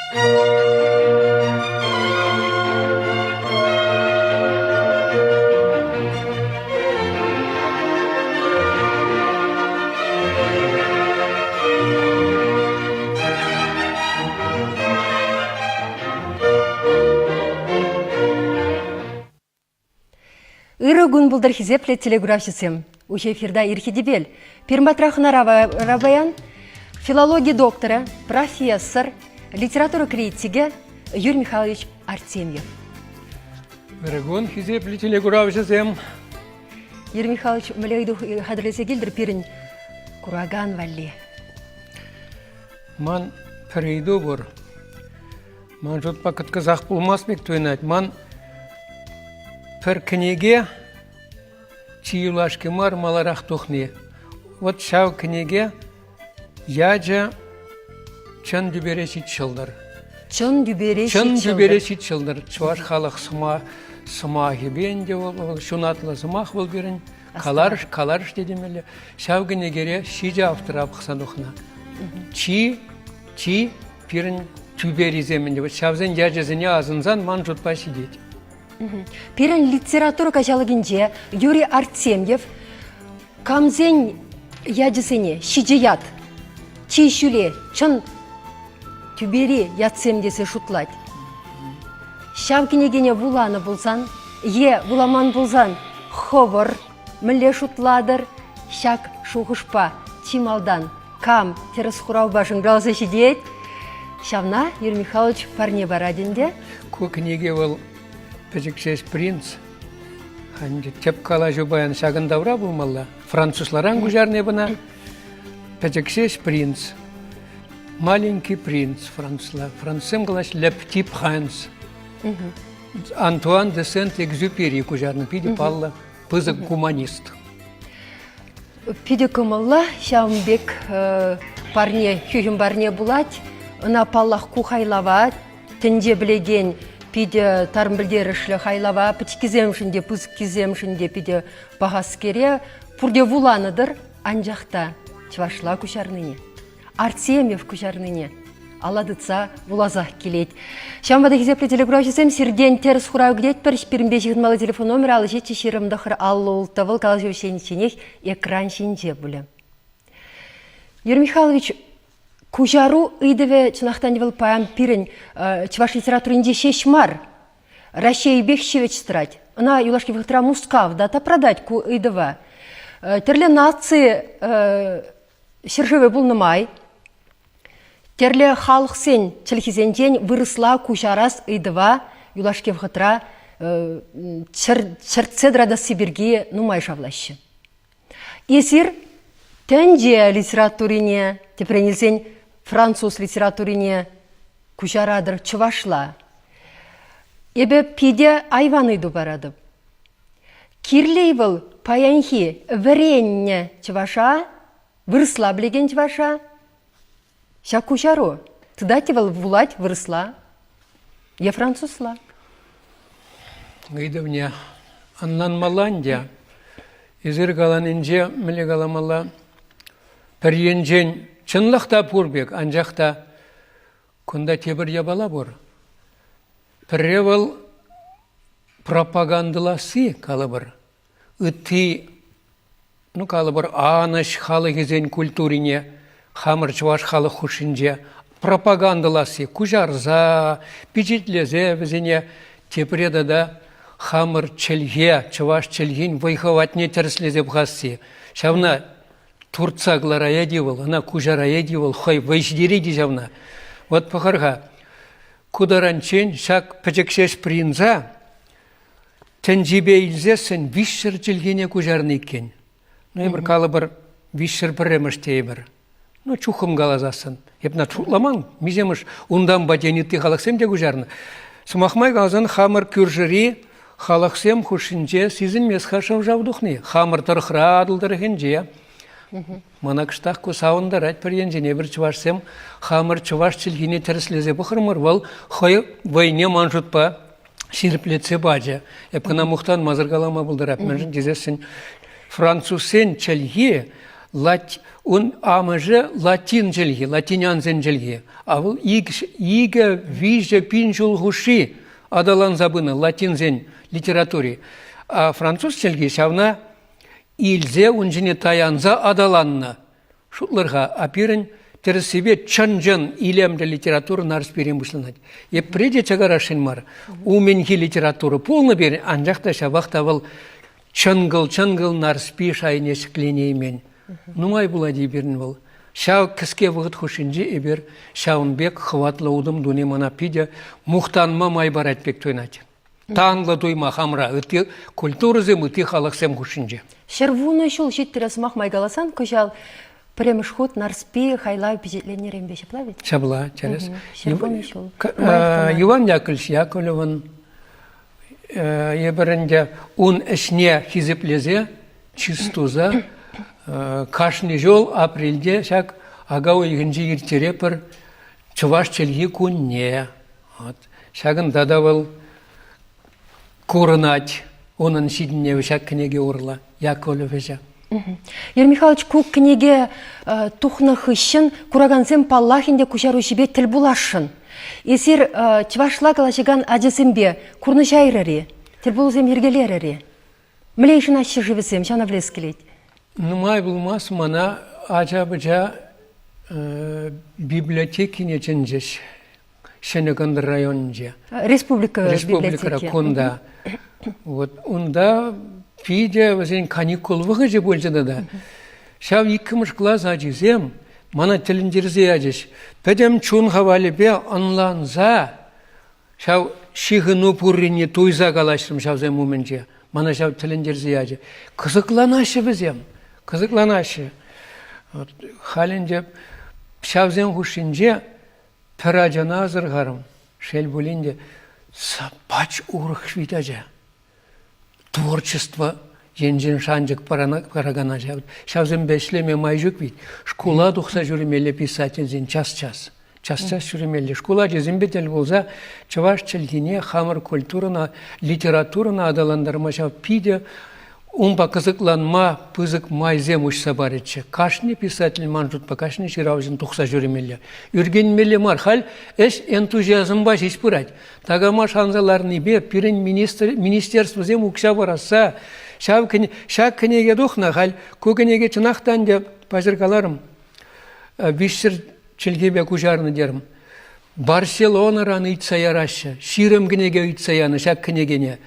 Иры күн бұлдыр хизепле телеграфшысым. Уше эфирда Ирхидибель. Перматрахна Рабаян, филология доктора, профессор, литература критиги Юрий Михайлович Артемьев. Иры күн хизепле телеграфшысым. Юрий Михайлович, мөлейду хадресе келдір перін кураган валли. Ман перейду бұр. Ман жот пакет казах пулмас мек туйнать. Ман пер книге чиюлашки мар маларах тухни. Вот шау книге яджа чын дүбересит чылдыр. Чын дүбересит чылдыр. Чуваш халық сымахи бенде ол, шунатлы сымах бол берін. Каларыш дедемелі. Шау книгере шиджа автора апқсан ухна. Чи пирін түбереземінде. Шавзен яджазыне азынзан ман жутпа сидеть. Перен литература качалыгинже Юрий Артемьев камзен яджысыне шиджият, чишюле, чын түбери ятсемдесе шутлать. Шавкинегене буланы булсан, буламан булсан, ховор, міле шутладыр, шак шухышпа, чималдан, кам терес хурау башын галса шидеть. Шавна Юрий Михайлович парне барадинде. Ку книге был Пежекшеш принц, ханде тепкала жубаян шагындавра булмалла. Французларан гужарне бана. Пежекшеш принц, маленький принц французла. Французем глаш Le Petit Prince. Антуан де Сент-Экзюпери гужарне пиде палла, пызык гуманист. Пиде кымалла шаумбек парне хюхим барне булать, на паллах кухайлава, тенде білеген пиде тармбілдерішлі хайлава, пічкіземшінде, пызкіземшінде пиде бағаскере, пұрде вуланыдыр анжақта чвашла күшарныне. Артемьев күшарныне. Аладыца вулазақ келет. Шамбада хизепле телеграфшысым Серген терс хурау гдет перш пирімбе жығынмалы телефон номер алы жетші шерімдіқыр аллы ұлттавыл қалжы өшенченех экран шенже бұлы. Юрий Михайлович, кужару ыдыве чынақтандывыл паян пирін чваш литературінде шешмар. Россия бекшевич страт. Она юлашки вахтра мускав, дата продать ку ыдыва. Терле нации шержеве был намай. Терле халық сен челхизенден вырысла кужарас ыдыва юлашки вахтра чертседрада Сибирги нумай шавлашы. Есир тенде литературине тепренилсен француз литературине кужарадыр чывашла. Эбе пиде айваныйду барады. Кирлейвыл паянхи варенне чываша, вырысла білеген чываша. Ша кужару, тыдативал вулать вырысла. Я французла. Гайдавне аннан маландя, изыр галанынже мілі галамала піренжен чынлықта пұрбек, анжақта күнда тебір ябала бұр. Пірревіл пропагандыласы қалыбыр. Үтті, қалыбыр аныш халы кезен культурине, хамыр чываш халы хушинже, пропагандыласы күжарза, пичетлезе бізіне тепіреді да хамыр челге, чываш челген вайхаватне терслезе бғасы. Шавна Турцаглара ядивал, она кужара ядивал, хой вайшдири дижавна. Вот пахарга, кударанчен, шак пачекшеш принца, тенжибе илзесен вишшер челгене кужарныкен. Ну, ебір калыбыр вишшер пірреміштейбір. Ну, чухым галазасын. Епна чухламан, миземыш ундан баденитті халақсем де кужарны. Сумахмай галазан хамыр күржіри, халақсем хушинже сизін месхашав жавдухны. Хамыр тұрхра адылдырыхенже. Мана кыштақ көсауында рәт перенжене бір чывашсем, хамыр чываш челгене терслезе бұқырмыр, вал хой вайне манжутпа ширплетсе баджа. Эпкана мұқтан мазыргалама бұлдыр әпменжін дезесін. Французсен челге он амыжы латин жылги, латинянзен жылги. А бұл игі вижі пин жылғыши адалан забыны латинзен литературе. А француз жылги шавна илзе унжіне таянза адаланна. Шутларға апирын терсебе чанжан илемді литература нарс берен бұшланады. Преде чагарашын мар. Уменхи литература полны берен, анжақта шабақта бұл чангыл нарспи шайне шықленеймен. Нумай була дейберін бұл. Шау кіске вғыт хушинже ебер шаунбек хватлы удым дуне мана пиде мұқтанма май баратбек тойнады. Таңлы дойма хамра, үті культурызым, үті халықсем хушинже. Шервуны шул жеттірі смақ майгаласан, көжал премыш ход нарспи хайлау пижетленерен беші плавит? Шабла, через. Шервуны шул. Иван Яковлевич Яковлевын ебірінде он ішне хизеплезе, чистуза, кашны жол апрельде шак агау егінжі ертере бір чуваш челги күнне. Шагын дадавыл көрінат, оның шидіне шак кінеге орла, Яковлевича. Ер Михайлович, көк кінеге тухны хыщын, курагансем паллахинде күшару жібе тіл булашын. Есер чывашла калашыган ажысымбе курны жайрары, тіл булзем ергелерары. Млейшін ашы живысем, шана білес келейді. Нумай булмас мана ажабыжа библиотекине ченжеш, Шенеганды районынже. Республика библиотеки. Конда. Вот, онда пиде өзен каникул вғыжы бөлжеді да. Шау екіміш класс ажызем, мана тіліндерзе ажыш. Пәдем чун хавали бе анланза. Шау шиғыну пұррине тойза қалашырым шаузем моментже. Мана шау тіліндерзе ажы. Қызықланашы бізем. Қызықланашы. Халінде шаузем хушинже піражана азырғарым. Шел бөлінде сапач урық швитажа. Творчество енжен шанжық парагана жауд. Шаузем бешлеме майжук бит. Школа дұқса жүрімелі писательзен час-час. Час-час жүрімелі. Школа жезім бетел болса, чаваш челдине хамыр культурына, литературына адаландарма шау пиде, умба қызықланма пызық майзем ұшса баретші. Кашны писатель манжутпа, кашны шираузен тұқса жүрімелі. Үргенмелі мар, хал әш энтузиазм баш испырать. Тагама шанзаларны бе, пирен министерство зем ұқша бараса, шак кінеге дұқна, хал көгінеге чынақтан деп пазырқаларым. Вишсір челгебе күжарыны дерім. Барселонараны итсаярашы, ширым кінеге итсаяны, шак кінегене.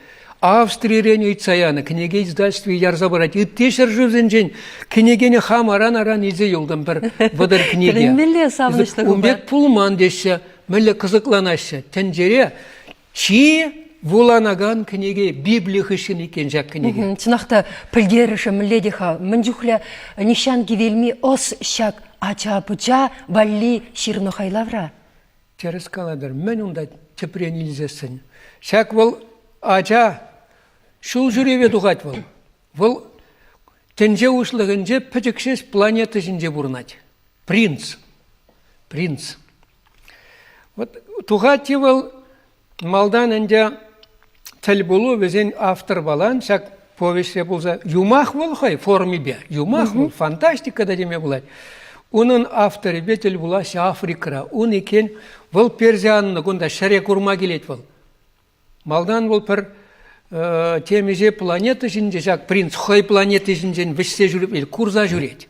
Австрияне итсаяны, кінеге издательстве ярза барать. Иттешір жүзінжен, кінегене хам аран изе елдым бір бұдыр кінеге. Тілінмелі савыныштығы бар. Умбек пулман деші, мүлі қызықланашы. Тәнжере, чи вуланаган кінеге библия хышын екен жак кінеге. Чынақта пілгеріші мүледіға, мүнжіқлі нишан кевелми ос шак ача-пыча балли ширны хайлавра. Терес каладыр, мен онда тепрен илзесін. Шак бұл ача, шул жүреве дұғат бұл. Бұл тенже ұшлығынже пәчікшес планеты жінже бұрнат. Принц. Вот туғат бұл малдан әнде тіл болу өзен автор балан, шак повесте болса, юмақ бол қой, форми бе. Юмақ бол, фантастикада деме болады. Оның авторы бе тіл боласы Африкара. Он екен, бұл перзианны, онда шәрек ұрма келет бұл. Малдан бұл бір темеже планеты жінже, жак принц, қой планеты жінжен вішсе жүріп, курза жүрет.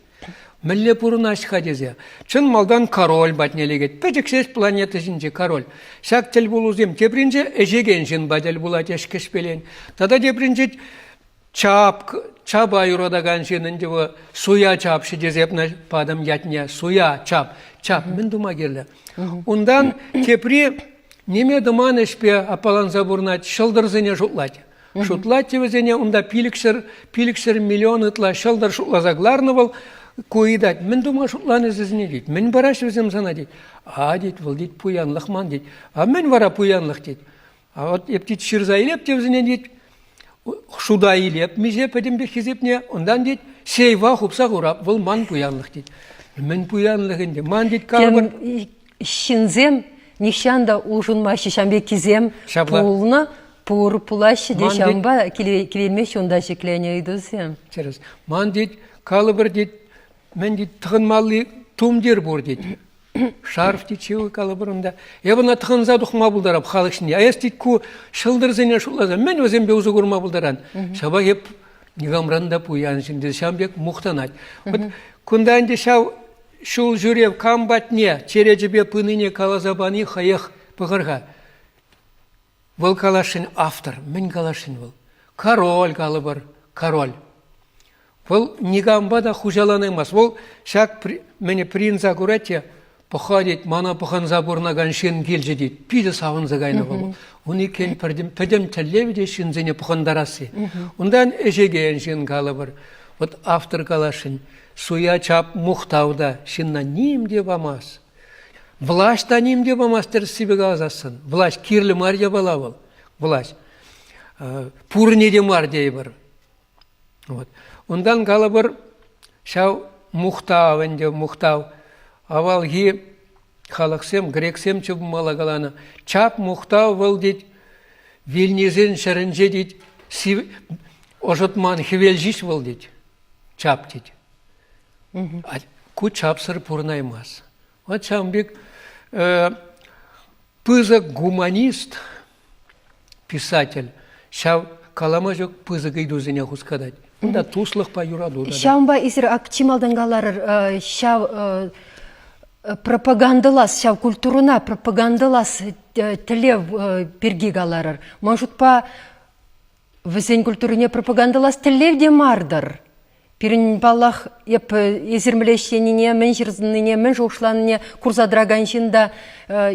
Мүлі бұрын ашқа дезе. Чын малдан король батнелегет. Пәжіксес планеты жінже король. Шак тіл болузем, тепрінже әжеген жын бадел болады әшкешпелен. Тада тепрінже чап айырадаган жынынде суя чапшы дезепна падам ятне. Суя чап. Мен дума керлі. Ондан тепри неме думан әшпе апаланза бұрнат шылдырзыне жұтлады. Шутлат тевізене, онда пилікшір миллион ытла шылдыр шутлазагларны бол, көйдат. Мен дума шутланы зізіне дейді. Мен бараш өзім сана дейді. Дейді, бұл дейді, пуянлық ман дейді. Мен вара пуянлық дейді. Вот ептейді шырза илеп тевізіне дейді. Шуда илеп, меже пәдімбе хезепне, ондан дейді, сейва құпса құрап, бұл ман пуянлық дейді. Мен пуянлығын дейді. Ман дейді, қалбыр. Шинзем, нишанда ұжынма шишамбе кизем, пулны, пур пулашы де шамба келелмеш онда шеклене үйдізем. Ман дейді, қалбыр дейді, мен дейді тығынмалы тумдер бұр дейді. Шарф дейді шеуі калыбырында. Ебіна тығынза дұқма бұлдарап халық ішінде. Аяс дейді ку шылдырзыне шулаза. Мен өзім бе ұзы көрма бұлдаран. Шаба еп негамранда пуян ішінде шамбек мұқтанат. Күнданды шул жүрев камбатне, череджібе пыныне калазабаны хаяқ бұғырға. Выл калашын автор, мен калашын выл. Король калыбыр, король. Выл негамба да хужаланымас. Выл шак мені принца күретте, походит, мана похан заборнаган шен келжі дейді. Пиді савын загайны выл. Уны кен пәдем тәллевде шынзіне похандарасы. Ондан әжеген шен калыбыр. Вот автор калашын. Суя чап мұқтауда шынна нем деп амас. Влашта нем деп амас себе газасын. Влаш кирлі мар деп алавыл. Влаш. Пурне де мар дейбір. Вот. Ондан калыбыр шау мұқтау әнде мұқтау. Авал ге халықсем, грексем чөбім мала қаланы. Чап мұқтау выл дейді. Вильнезен шырынже дейді. Ожытман хевелжиш выл дейді. Чап дейді. Ку чапсыр пурнаймас. Вот шамбек пызык гуманист, писатель, шав калама жоқ пызык идузыне хускадать. Онда туслық па юраду. Шамба изір актималдангалар шав пропагандалас, шав культуруна пропагандалас тілев пергигаларыр. Может па візен культуруне пропагандалас тілевде мардыр. Пирин балах еп езірмілешеніне, мен жырзыныне, мен жоқшыланыне курзадраганшында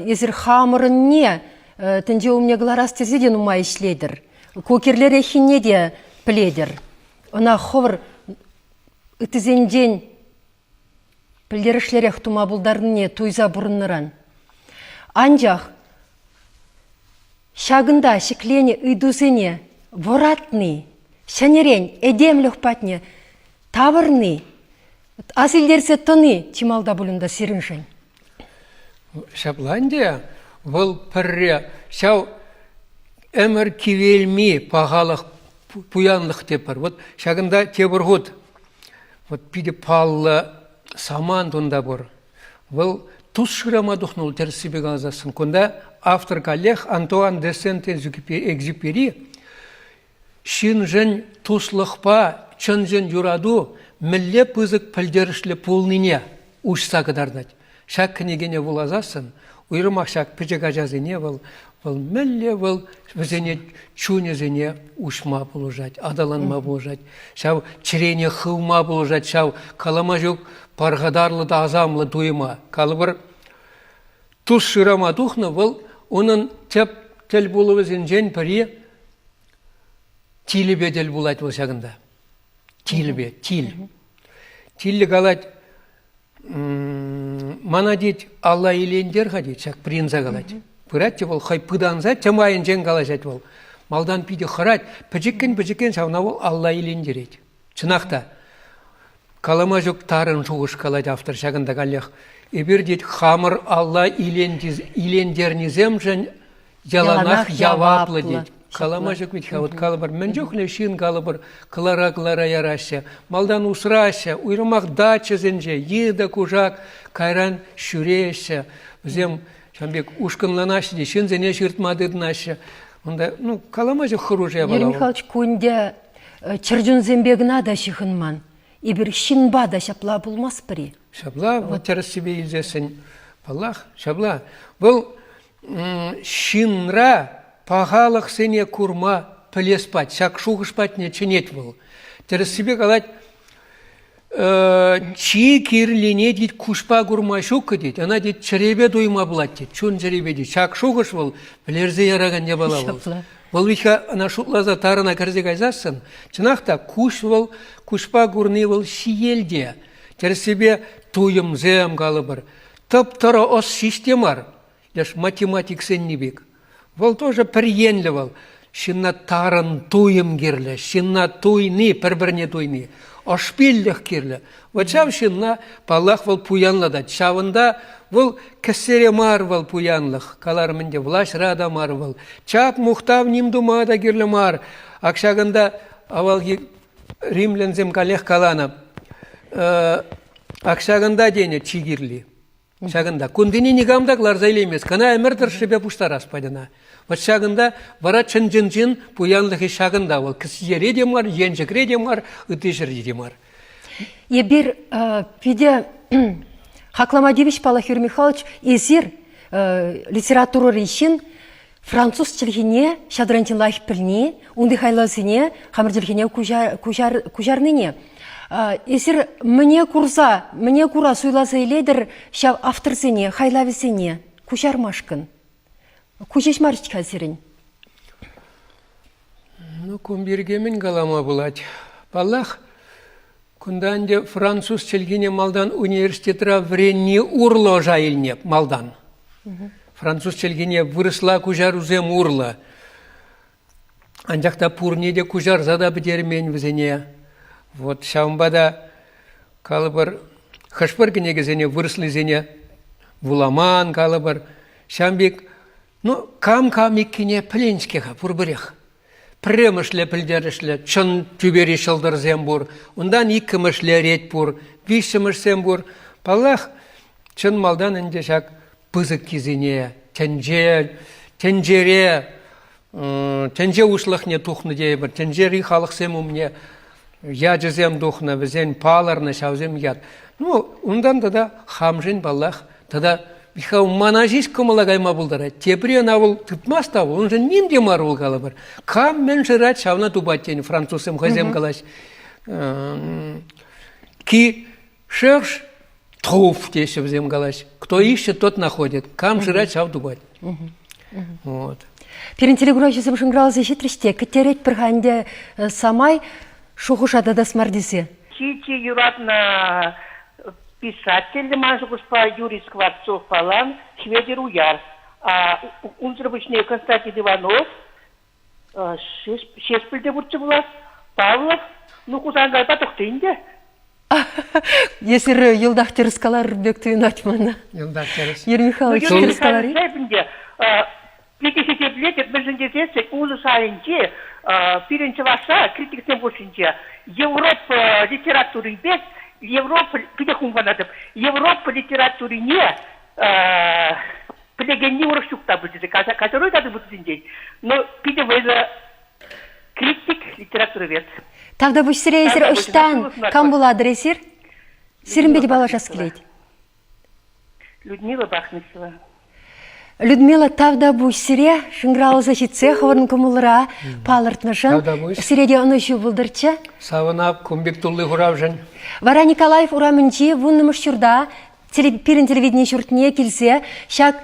езір хамырынне тінже умне гларас тезеден умай ішледір. Кокерлер ехіне де піледір. Она ховыр үтізенден пілдерішлерек тума бұлдарыне туйза бұрыныран. Анжақ шагында шеклене үйдузыне воратны, шанерен, эдемлік патне тавырны, асылдерсе тоны чималда бұлында сиріншен. Шабландия, бұл пірре, шау әмір кивелми пағалық пуянлық тепір. Вот шағында тебір ғуд, вот пиде паллы саман тұнда бұр. Бұл тұз шырама дұқнул тәрсібе ғазасын. Күнда автор коллег Антуан де Сент-Экзюпери шын жын тұслықпа чын-жын юраду мүлле пызык пілдерішлі пулныне ұшса кыдардать. Шак кінегене вулазасын, ұйрымақ шак піжек ажазыне выл мүлле выл візене чунезене ұшма бұлыжать, адаланма бұлыжать. Шау чирене хылма бұлыжать, шау калама жүк парғадарлы да азамлы дуйма. Калыбыр тұз шырама дұхны выл, оның теп тіл бұлы візен жен пірі тилі бедел бұлайт бұл шағында. Тилбе, тил. Тиллі қалад, мана дейд, Алла елендер қадейд, шақ принца қалад. Бұратте бол, қай пыданза, темайын жен қалажат бол. Малдан пиде қырат, піжіккен шауна бол, Алла елендер ед. Чынақта, калама жүк тарын жуғыш қалад автор шағында қалеқ. Ебір дейд, хамыр Алла елендернізем жын яланақ яваплы дейд. Калама жүк ведь хават калабар. Мен жоқ лешин калабар, клара яраща. Малдан усраща, уйрымақ дача зенже, еді кужак, кайран шүреща. Взем, шамбек, ушканланаща, дешін зене шыртмадыднаща. Онда, калама жүк хыружия балау. Юрий Михайлович, күнде чыржын зембегіна да шихынман. Ибір шинба да шапла булмас піри. Шапла, вот терес себе илзесін. Паллах, шапла. Бұл шинра, пағалық сене курма пілеспат, шак шуғышпат не ченет был. Терес себе қалад, чи кирлине дейд кушпа курма шуқы дейд, ана дейд чыребе дойма бұлад дейд, чун чыребе дейд, шак шуғыш был, білерзе яраған не бала был. Бұл виха ана шутлаза тарына кірзе қайзасын, чынақта куш был, кушпа курны был шиелде, терес себе туйым зем қалы бір. Тып-тыры ос системар, еш математик сен не бек. Вол тоже приенлі вол. Шынна тарын туйым керлі, шынна туйны, бір-бірне туйны. Ашпилліх керлі. Вот шав шынна паллах вол пуянладат. Шавында вол кәсере мар вол пуянлық. Калармынде влаш рада мар вол. Чап мұқтав нимдумада керлі мар. Акшағында авал римлензем калех калана. Акшагында дене чигирли. Шагында. Кундини нигамдаклар зайлемес. Кана эмертер шебе пуштарас падина. Вот шагында вара чын пуянлыхи шагында ол. Кісіре демар, енжекре демар, үтешірде демар. Ебір пиде Хакламадевич Палахир Михайлович езір литература рейшін француз тілгіне шадрантин лайх піліне, унды хайлазыне, хамырділгіне кужарныне. Езір мне кура суйлазы еледір шав авторзыне, хайлавізіне, кужармашкын. Кужеш марыч қазірін? Ну, кумбергемен галама булать. Паллах, кунданде француз тілгіне малдан университетра вренне урло жайылне малдан. Француз тілгіне вырысла кужар үзем урла. Анжақта пурнеде кужар зада бідермен візіне. Вот шамбада калыбыр хашпыр кенегізіне вырыслы зене вуламан калыбыр. Шамбек, ну, кам-камик кене пленчкеха пурбырех. Премышле пілдерішле, чын түбері шылдыр зембур. Ондан икімішле рет бур, вишіміш зембур. Паллах, чын малдан індешак пызык кизине, тенже ушлықне тухны дейбір, тенжері халық семумне яджызем духны, візен паларны шаузем яд. Ну, ондан да хамжын баллах, тада бихау манажиш кымылагайма бұлдара. Тепре навыл тұтмас тавы, он же нимде марул калабыр. Кам мен жырат шавна тубаттен, французым хазем калаш. Ки шерш труф теші взем калаш. Кто ищет, тот находит. Кам жырат шав тубать. Вот. Перентелегура жесім шыңғыралы зешетріште, кітерет бірғанде самай шуғышада да смардесе. Кити юратна писатель, Манжугуспа Юрий Скворцов Палан, Шведер Уяр. Унзрабычный Константин Иванов, Шеспильде Бурчевлас, Павлов, ну кузангай патухтынде. Есір елдақ теріскалар бекті ұнатманы. Ер Михайлович теріскалары? Плекешете білетет, бір жіндезесі ұлы сайынде, пирінші ваша, критиктен бошынде, Европа литературы бет, Европа, пидехун ванадып, Европа литературы не, пілеген не ұрышчуқта бұлдеді, который дады бұлдеді. Но пидевайлы критик литературы бет. Тавда бұш сірі есір ұштан кам бұладыр есір? Сірін беді бала жас келейді? Людмила Бахмисова. Людмила тавда бұш сірі шыңғыралы защитсе қорын күміліра палыртнышын. Сіреде ұнышы бұлдырчы? Савынап, күмбек тұлы ғыравжын. Вара Николаев ұрамынчы вұннымыш жүрда, пирін телевидение жүртіне келсе, шак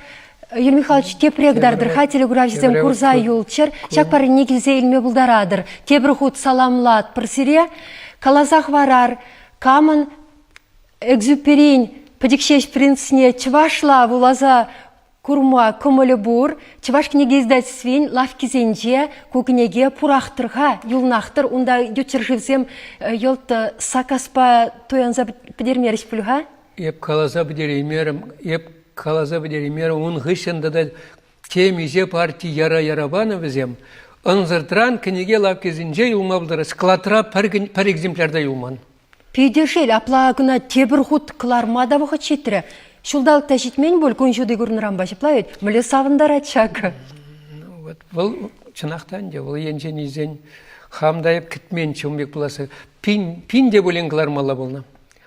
Юрий Михайлович тепрек дардырха телеграф жезем курза юлчыр, шак парыне келсе илме бұлдарадыр. Тепір худ саламлат пірсіре, калазақ варар, камын экзюперин, падикшеш принціне чывашла вулаза курма көмілі бұр, чываш кнеге издать свин, лав кизенже, көкінеге пурақтырға, юлнақтыр, онда ютчыр живзем елті сакаспа тоянза підермеріш пүлға? Еп калаза бідеремерім, он ғышында да темезе партий яра-ярабаны візем. Анзыртран кнеге лав кизенже юлмабылдары, склатра пар экземплярда юлман. Пейдешел, аплагына тебір ғуд қылармада бұғы четірі. Шулдалықта жетмен бол, күн жүді көрініран башыплай, мүлі савындар атшақы. Бұл чынақтан де, бұл енжен изен хамдайып кітмен чөмбек бұласы. Пин де бөлен қылармала болна.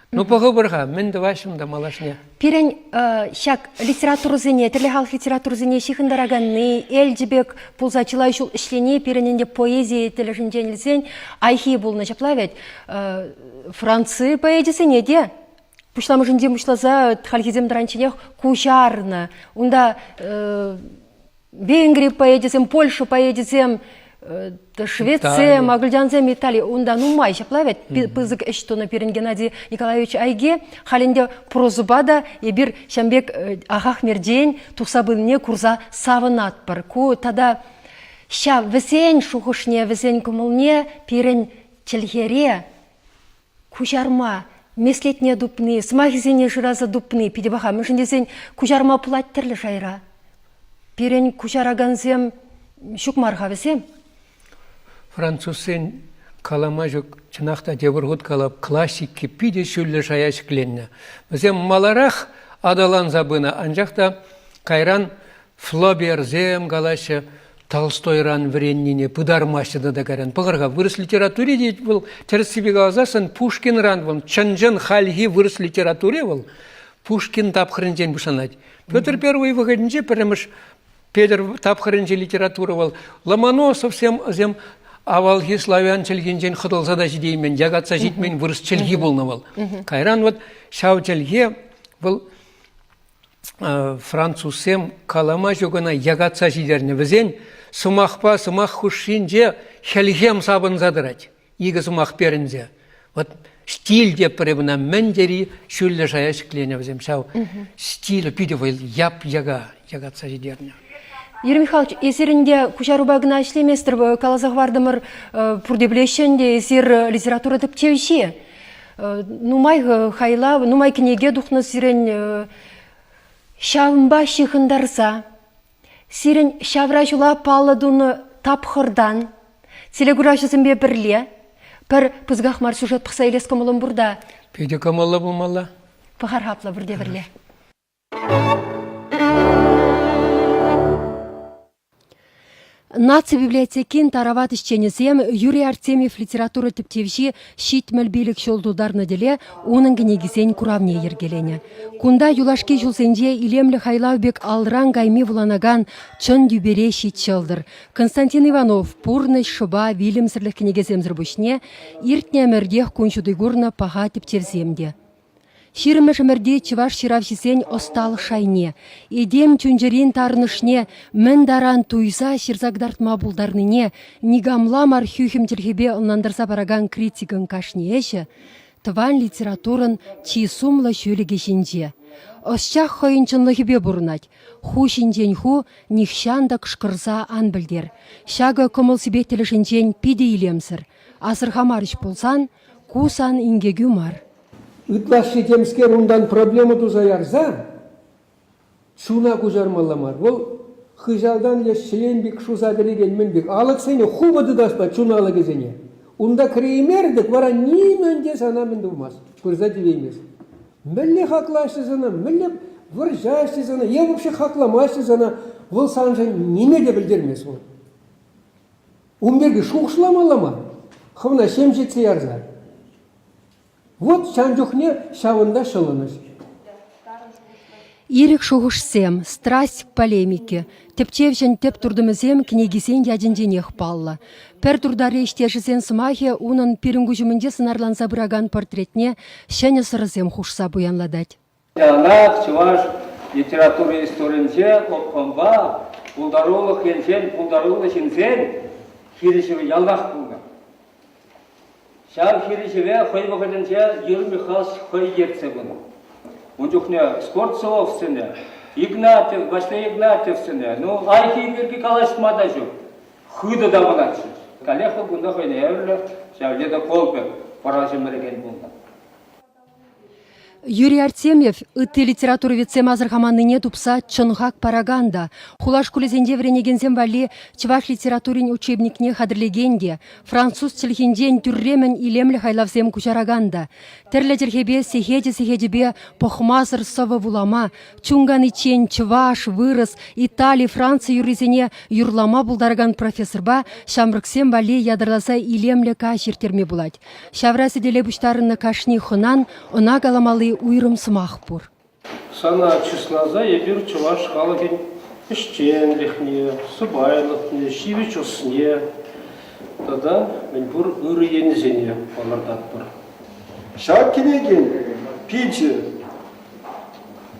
Ну, пығы бұрға, мен де вашым да малашне. Пирен шак литературызыне, тірлі халық литературызыне шихындарағанны, әлдібек пулзачылай шул ішлене, пирененде поэзия тілішін женілсен, айхи болны жаплавет. Францы поэзиясыне де? Пушламышынде мұшлаза тхалхизем дранченех кужарны. Онда Венгрия поэзиясем, Польша поэзиясем, Швеция, Магульдянзем, Италия, онда нумай шаплавет, пызык эштона Пирен Геннадий Николаевич Айге, халінде прозубада, ебір шамбек ағақ мерден, тұқсабынне курза савынат бар. Ку тада ша візен шуғышне, візен күмілне Пирен челгере, кужарма, меслетне дупны, смахизене жыраза дупны, пидебаха, мүшіндесен кужарма пулат тірлі жайра. Пирен кужараганзем шукмарға візем? Французсен калама жүк чынақта дебірғыт калап классикке пиде шүлі жая шікленне. Бізем маларах адалан забына, анжақта кайран Флоберзем галашы Толстойран вреннине пыдармашыды да гаран. Пығырға вырыс литературе дейт бұл, терсібеге азасын Пушкинран бұл, чанжын хальги вырыс литературе бұл, Пушкин тапқырынжен бұшанады. Петр Первый выгоднже, піріміш Петр тапқырынже литература бұл. Ломоносов зем авалги славян челгенжен қыдылзада жидеймен, жагатса житмен вырыс челги болны бұл. Кайран вот шау челге бұл французсем калама жогына ягатса жидерне візен сымақпа сымақ хушинже хелгем сабын задырать. Игі сымақ перінзе. Вот стиль деп біребіна мәндері шүлі жая шіклене візем шау. Стилі пиде выл яп ягатса жидерне. Юрий Михайлович, есерінде күшарубагына ішлеместір калазақ вардымыр пұрдеблешінде есер литература тіп чевші. Нумай хайла, нумай кінеге дұқны сирен шавынба шихындарса, сирен шаврашула паладуны тапхырдан, селегурашысын бе бірле, бір пызғақмар сюжет пықса елес көмілін бұрда. Пейде көмілі бұлмалла? Пығар хапла бірде бірле. Наци библиотекин тарават ишченесем Юрий Артемьев литература типтевши щит мәлбелік шолдударны деле оның генегисен куравне ергелене. Кунда юлашки жулсенже илемлі хайлаубек алран гайми вуланаган чын дюбере щит чылдыр. Константин Иванов пурны шыба вилімсірлік кенегесемзір бүшне иртне мәрдех күншудыгурны паға типтевземде. Ширымы жымырде чываш ширавшисен остал шайне. Едем чүнжерин тарнышне, мін даран туйса ширзагдартма булдарныне, нигамламар хюхім тілхебе ұнандырса бараган критикын кашне еші, тыван литературын чисумлы шөліге жинже. Осчах хойынчынлығыбе бұрынать. Ху шинжен ху нихшанда кышкырса ан білдер. Шага көміл себе тілішінжен пиде илемсір. Асырхамарыш болсан, кусан ингегю мар. Үтлашшы темскер ундан проблема тузаярза, шуна кузармаламар. Ол хыжалдан леш шеленбек шуза береген менбек. Алық сені хубады даспа чуналы кезене. Унда креймердік вара не мөнде сана мінді умас. Көрза девеймес. Мүлі хақлашы зана, мүлі выржашы зана, е вообще хақламашы зана. Ол санжа неме де білдермес ол. Умберге шуқшламаламар. Хывна шем жетсе ярза. Вот чанжухне шавында шылыныш. Ирек шуғышсем, страсть к полемике. Тепчевжен теп турдымызем книгисен ядінженех палла. Пер турдаре іштешісен сымахе унын перінгужімінде сынарланса бұраган портретне шәне сырызем хушса буянладать. Янақ чываш литература историнзе оққанға пулдарулы хенсен, пулдарулы шинсен хиришеві яллах бұлға. Шар хиришеве хой вахаденче Юрий Михайлович хой ертсе bunu. Ундюхне Скворцов сыне, Игнатьев, Башня Игнатьев сыне. Ну айхи берги калашмада жоқ. Хыды да болачы. Калехо бunda хойне еврле, шавледа колпе поражемереген бunda. Юрий Артемьев ытты литература витсем азырхаманныне тупса чынғак параганда. Хулаш кулезенде вренегензем вали чываш литературин учебникне хадырлегенде, француз тілхинден түрремен илемлі хайлавзем кучараганда. Терлі терхебе сехеде-сехедебе похмазыр сывы вулама, чунган ичен чываш, вырыс, Италия, Франция юризене юрлама булдарган профессорба шамрыксем вали ядырласа илемлі кашертерме булать. Шаврасы деле буштарынны кашни хынан, она галамалы уйрым сымақ бұр. Сана чесназа ебір чуваш халыгын іштенліхне, сыбайлықне, шивич осне. Тада мен бұр үрі енізене олардат бұр. Шаг кенеген пичи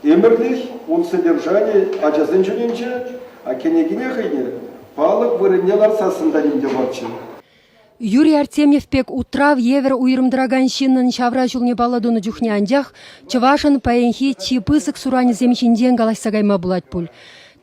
эмірлих он содержание ажазын жүненче, а кенегіне хыйне балық вырыннелар сасында немде барчы. Юрий Артемьев пек утрав евер уйрымдыраган шиннын шавра жулне баладуны жүхне анжақ, чывашын паенхи чипысык сурани земчинден галашсагайма булать пуль.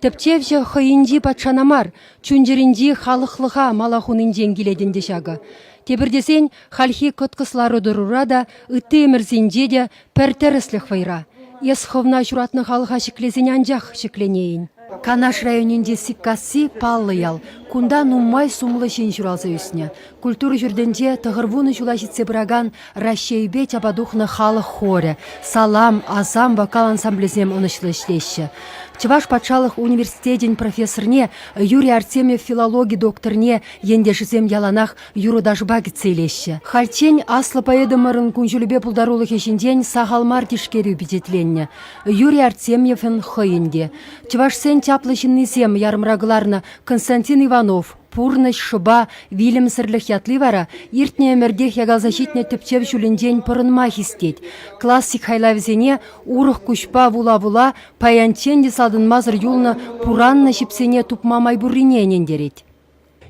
Тепчевже хыйынди патшанамар, чунжеринди халықлыға малахунинден келедінде шағы. Тебірдесен хальхи көткіслары дұрура да, үтті емірзенде де пәртеріслік вайра. Ес хывна журатны халыға шеклезен анжақ шекленейін. Канаш районинде сиккасси паллыял. Кунда нуммай сумлы шин журалза үсіне. Культура жүрденде тұғырвуны жулашитсе біраган Рашейбе чабадухны халық хоре. Салам, азам вокал ансамблезем онышлы ішлеші. Чываш патшалық университетен профессорне Юрий Артемьев филологи докторне ендешізем яланах юрудажба гитсейлеші. Хальчен аслы поэдымырын күнжүлібе пулдарулы хешінден сағалмар тишкері бюджетленне. Юрий Артемьевін хыйынде. Чываш сен чаплышыннызем ярымрагыларны Константин Иванов, Пурныш, Шыба, Вильям сірліх ятлы вара, иртне өмірдех ягалзащитне тіпчев жүлінден пырынма хистет. Классик хайлавзене урых күшпа вула-вула, паянченде салдынмазыр юлны пуранны шипсене тупма майбуррине нендерет.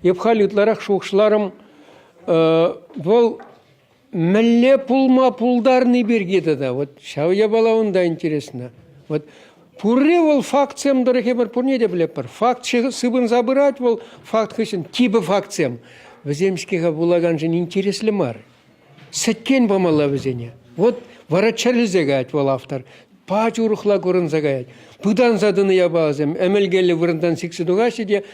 Епхалитларах шуқшыларым бұл мәлле пулма пулдарны бергеді да. Вот шауя балауында интересно. Вот пурре ол факциям дұрыхе бір пурне де білеп бар. Факт сыбын забырать ол факт хышын типі факциям. Віземшкеға булаган жын интереслі мар. Сәткен бамала візене. Вот варачарлызе гайт ол автор. Пач урухла көрін загайт. Бұдан задыны ябазым. Әмелгелі вырындан сиксі дуғашы де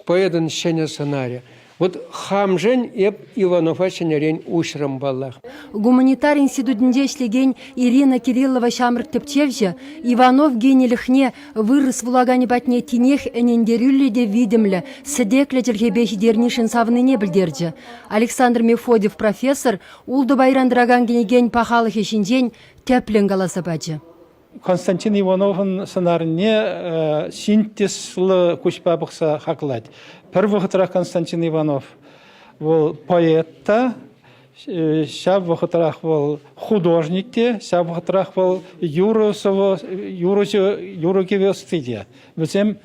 поэдын шәне сценария. Вот хамжен еп Иванова шенерен ушрам баллах. Гуманитар институтінде ішлеген Ирина Кириллова шамрық тіпчевже, Иванов генеліхне вырыс вулагани батне тинех әнендерюлі де видимлі, сәдеклі жіргебеші дернішін савыныне білдерді. Александр Мефодев профессор, улды байрандыраган генеген пахалық ешінден тәплен қаласа бәді. Константин Ивановын сценаріне синтезлы көшпа бұқса хақылайды. Пір вұқытырақ Константин Иванов ол поэтта, шаб вұқытырақ ол художникте, шаб вұқытырақ ол юрукеве студия. Бізем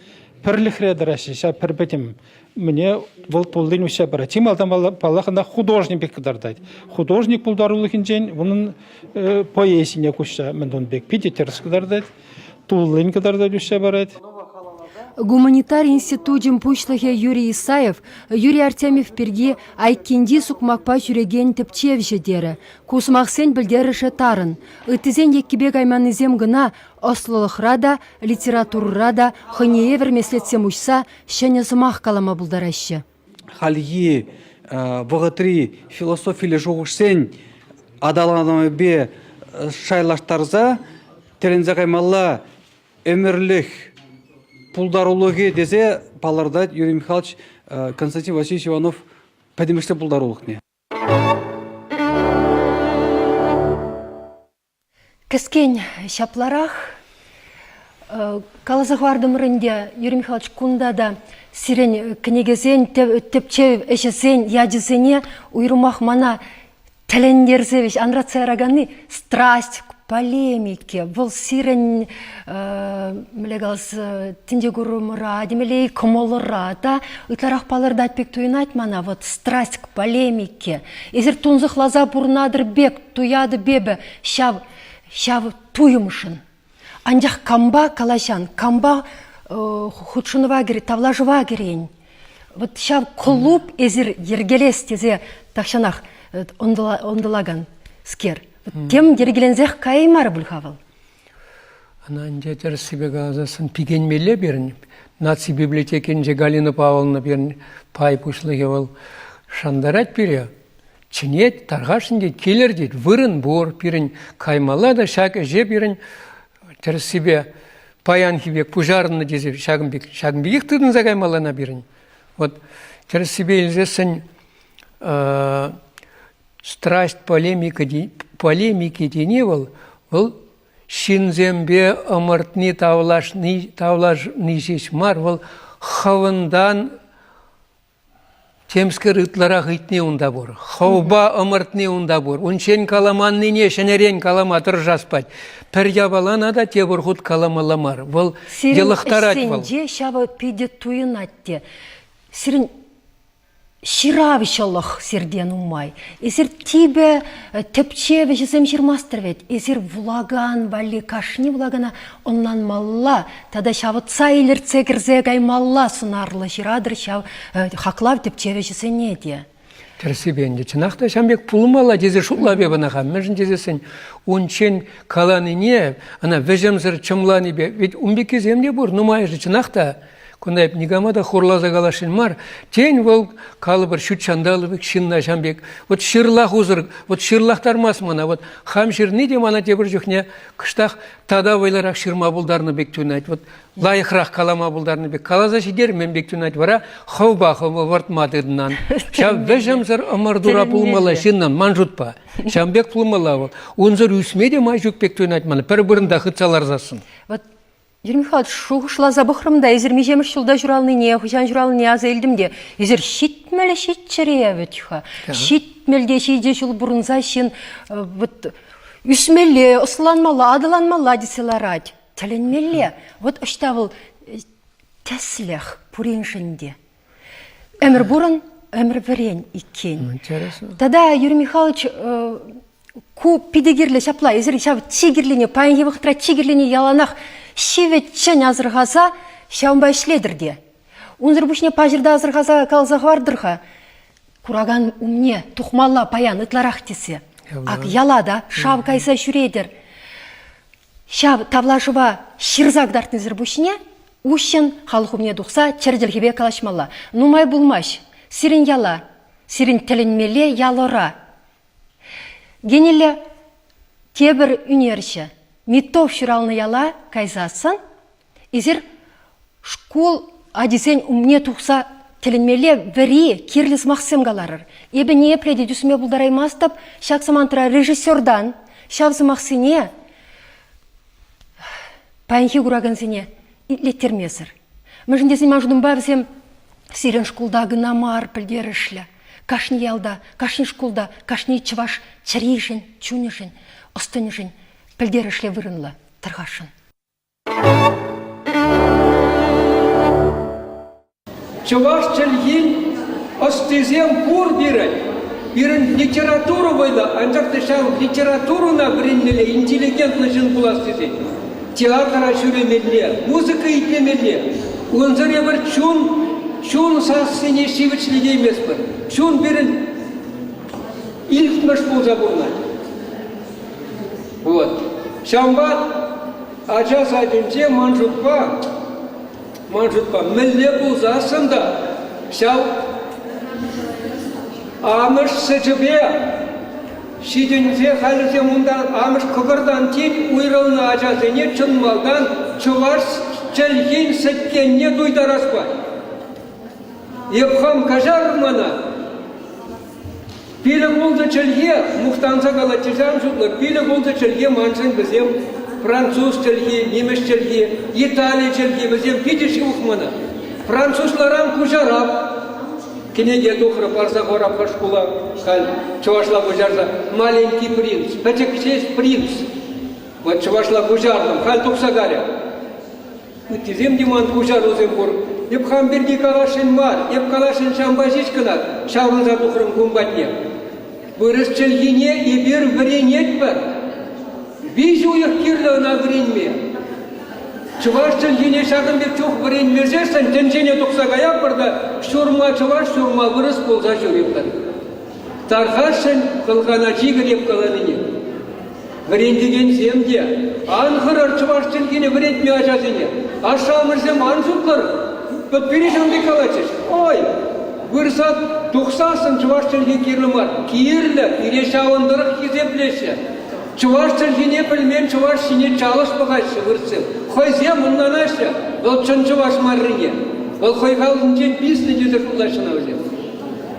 пірлік редіраші, шаб пір бітім. Мне бұл пулдың үші бара. Тим алдан балақында художник бек кыдардайды. Художник пулдарулығын жен, оның поэсіне көші міндон бек педетерс кыдардайды. Туллын кыдардайды үші барайды. Гуманитар институтын пучлыхе Юрий Исаев, Юрий Артемьев перге айкенди сукмакпа жүреген тіпчевші дері. Кусмақсен білдеріші тарын. Үттізен еккебек айманызем гына ослылықрада, литературрада, хынеевер меслетсем ұшса, шәне сымақ калама бұлдарашы. Халги бұғытри философилі жоғышсен адаланымы бе шайлаштарза, терензе қаймалла өмірлік пулдарулығы дезе паларда Юрий Михайлович Константин Васильевич Иванов пәдемішті пулдарулық не. Кіскен шапларақ, қалазықвардым рынде Юрий Михайлович кунда да сирен кінегезен, тепчев әшесен, ядезене уйрумақ мана тәлендерзевеш, анрацайраганы страсть, полемики, бұл сирен мілегалыз тінде көріміра, демелей комолыра, да, ұтларақ палырда айтпек туйнайт мана, вот страсть к полемике. Езір тунзық лаза бұрнадыр бек, туяды бебі, шав туйымышын. Анжақ камба калашан, камба худшыныва кере, тавлажыва керейін. Вот шав клуб езір ергелес тезе тақшанақ ондылаган скер. Тем ергелензех каймар бұлхавыл. Анан жетер себе газасын пигенмеле берін. Наци библиотекенже Галина Павловна берін пай пушлығы ол шандарат бере. Чинет, тарғашынде келер дейді. Вырын бор берін каймала да шак әже берін. Тер себе паян хибек пужарыны дезе шагынбек тыдын за каймалана берін. Вот тер себе елзесін страсть полемики дене ол шинзембе ымыртны тавлашны шешмар, ол хавындан темскер ытлара ғитне унда бор. Хауба ымыртны унда бор. Уншен каламанныне шенерен калама тұржаспад. Пір ябалана да тебір худ каламаламар. Ол делықтарат бол. Сирен шабы пиде туын атте. Сирен ширавишаллах серден умай. Эсер тибе тепчеве жесем ширмастыр вет. Эсер влаган вали кашни влагана оннан малла. Тада шавытса илерце кірзе гай малла сунарлы ширадыр шав хаклав тепчеве жесене де. Терсибенде. Чынақта шамбек пулмала дезе шутлабе банаха. Межін дезесін ончен каланыне, ана вежемзір чымланы бе. Ведь умбеке земде бұр, нумай же чынақта. Кундай нигамада хорлаза галашын мар. Тень вол калыбыр шут чандалыбек шинна шамбек. Вот шырлах узыр, вот шырлахтар масмана. Вот хам шырны де мана тебір жүхне кыштақ тада вайларақ шырма бұлдарны бек тунайт. Вот лайықрақ калама бұлдарны бек. Калаза шидер мен бек тунайт вара хауба вартмадырынан. Шам вежемзір ымырдура пулмала шиннан манжутпа. Шамбек пулмала вол. Унзыр үсмеде май жүк бек тунайт мана. Пір-бірінде хытсалар засын. Вот Юрий Михайлович, шуғышла забықырымда, езір межемір шылда жұралыне, құжан жұралыне азы елдімде. Езір шитмелі шитчірее өтіға. Шитмелде шейде жыл бұрынза шын үсмелі, ұсыланмалы, адыланмалы деселар ад. Тәленмелі. Вот ұштавыл тәсіліқ пұреншінде. Әмір бұрын, әмір бірен икен. Тада Юрий Михайлович ку пидегерлі шапла, езір шап тигерліне, пайынге вақтыра тигерліне яланақ шеветчен азырғаза шаумбай шледірде. Унзыр бүшіне пажырда азырғаза қалзақ вардырға. Кураган умне, тухмалла паян ытларақ десе. Ак ялада, шав кайса жүредер. Шав тавлашыва шырзагдартын зір бүшіне, ушын халық умне дұқса черделгебе калашмалла. Нумай булмаш, сирин яла, сирин тілінмеле ялора. Генелі тебір үнерші. Митов шуралны яла кайзасын, изер школ адизен умне тухса тілінмеле вәри кирліз мақсым қаларыр. Ебі не епледе дүсіме бұлдараймастып, шак самантыра режиссердан, шавзы мақсыне, пайынхи күрагынсыне итлеттермесір. Мүжіндесін мажудың бәвізем сирен школда гына мар пілдерішлі. Кашни ялда, кашни школда, кашни чываш чарейшін, чунешін, ұстынешін. Пілдерішле вырынла, тұрғашын. Чуваш чельгин остезем пур бирен литературу бойла, анжақты шау литературуна бірінмеле, интеллигентны жын бұластезен. Театра шүремеле, музыка итлемеле. Онзыре бір чун сасыне шивічліге емес бір. Чун бірін иліктміш болза болмайды. Вот. Шамбат ажа сайдынче манжутпа мілле бұлза сында. Шау амыш сычыбе шидінзе халізе мұндан амыш күгірдан тен уйрылны ажазыне чынмалдан чуваш чәлген сәткенне дуйдараспа. Епхам кажар мана. Пилі болды чәлге, мұқтанса қалатызан жұтлар, пилі болды чәлге мансын бізем француз чәлге, немеш чәлге, Италия чәлге бізем пидеші ұқмана. Французларам күжарап, кенеге дұқыры барса қорап қашқыла, чувашла күжарса, маленький принц, пәчекшес принц. Вот чувашла күжардым, қал тұқса қаря. Үттізем деман күжар өзім бұр. Еп хамберге калашын мар, еп калашын шамбажиш кынат, шаврыза дұқырым күмбатне. Бұрыс чәлгене ебер віренет бар. Бейзі ұйық керлі ана віренме. Чуваш чәлгене шағын бек чоқ віренмезерсен, тәнжене тұқса қаяқ бұрда, шурма чуваш, шурма вырыс болса жүрепті. Тарғашын қылғана жигір еп қаланыне. Вірендеген земде, анғырыр чуваш чәлгене вірентме ажазыне. Ашамырзем анжұтқыр, бұт пережімді қалачыш. Ой! Вырсат 90-сын чуваш чәлге керлімар. Керлі, перешауындырық кезеплеші. Чуваш чәлгене білмен чуваш сіне чалыш бұғайшы вырсым. Қойзе мұннан ашы, ол чын чуваш маррыне. Ол қойғалдың жен бисні дезір ұлашына өзем.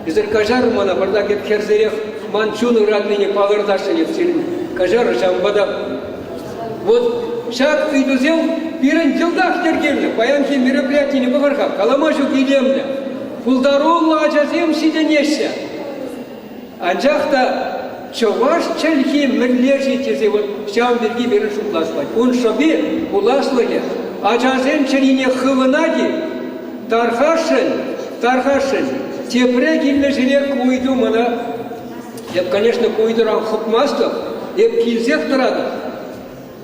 Езір кажар мана бірда кеп керзерек манчуны радныне палырдашы епсерін. Кажар жамбада. Вот шак үйдізем бірін жылдақ тергелі. Баянки мероприятине бұғырға, каламашу келемлі. Пулдарулла ажазем сиденеші. Анжақта чуваш чәлхи мүрлержі тезе вот шам берге берін шупласпай. Он шабе уласлығы. Ажазем чәліне хывынади тархашын. Тепре келі жілер көйді мұна. Еп, конечно, көйдіран құпмастық. Еп, келзек тұрады.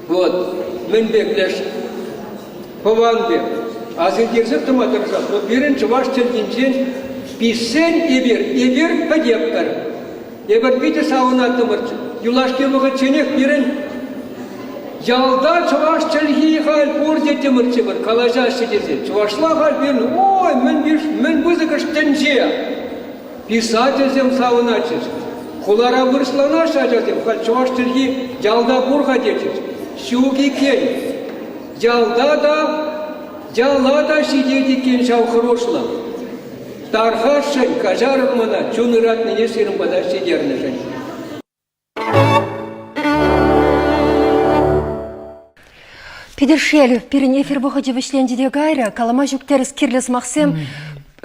Вот, мен беклеш. Паван бек. Азылдерсік тұматырсақ. Вот берін чуваш чәлгенчен Писен ебер подептар. Ебер бите сауна тымырч. Юлашке вăгăт ченек бирен. Ялда чуваш чельги хал пурде тымырчы бір. Калажа сидесе. Чувашла хал бирен. Ой, мен бузыкыш тенже. Писательзем сауначыз. Кулара вырслана шажатым. Хал чуваш чельги ялда бурга дечіз. Шуги кен. Ялада сидети кен шау хорошла. Тархашын кажарым мына чунырат нене сирым бада сидерны жын. Пидершел, перен эфир выходе вышленде гайра, калама жүктеріс кирлес мақсем,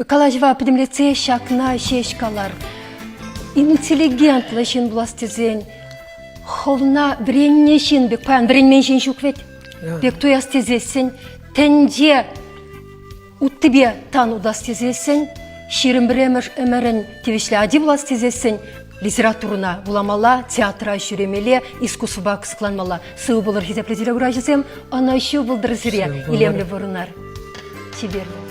калажва пидемлеце шакна шешкалар. Интеллигентлы шин буластезен, холна бреннешин бек паян, бренменшин жүквет, бек туястезесен, тенде уттыбе тан удастезесен, ширин біремір өмірін тевешлі ади буластезесен, литературына буламала, театра жүремеле, искусыба кысқланмала. Сығы болыр хизеплетелі ұра жезем, ана еще бұлдыр зіре, илемлі вұрынар. Чеберлі.